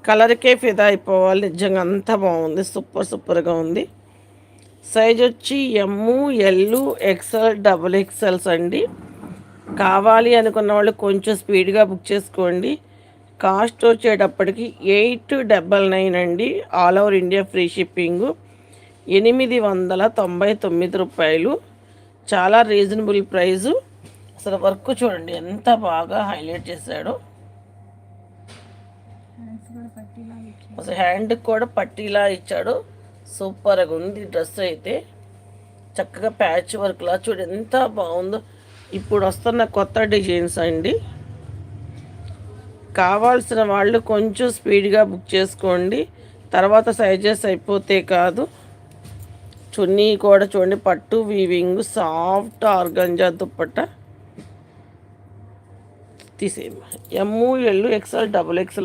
కలర్కే ఫిదా అయిపోవాలి. నిజంగా అంత బాగుంది, సూపర్గా ఉంది. సైజ్ వచ్చి M, L, XL, double excels అండి. కావాలి అనుకున్న వాళ్ళు కొంచెం స్పీడ్గా బుక్ చేసుకోండి. కాస్ట్ వచ్చేటప్పటికి 899 అండి. All over India free shipping. 899 రూపాయలు. చాలా రీజనబుల్ ప్రైజు. అసలు వర్క్ చూడండి ఎంత బాగా హైలైట్ చేశాడో. అసలు హ్యాండ్కి కూడా పట్టీలా ఇచ్చాడు. సూపర్గా ఉంది డ్రెస్ అయితే. చక్కగా ప్యాచ్ వర్క్లా చూడండి ఎంత బాగుందో. ఇప్పుడు వస్తున్న కొత్త డిజైన్స్ అండి. కావాల్సిన వాళ్ళు కొంచెం స్పీడ్గా బుక్ చేసుకోండి. తర్వాత సైజెస్ అయిపోతే కాదు. చున్నీ కూడా చూడండి, పట్టు వీవింగ్, సాఫ్ట్ ఆర్గంజా దుప్పట్ట. తీసేయమ్మా. M, L, XL, double XL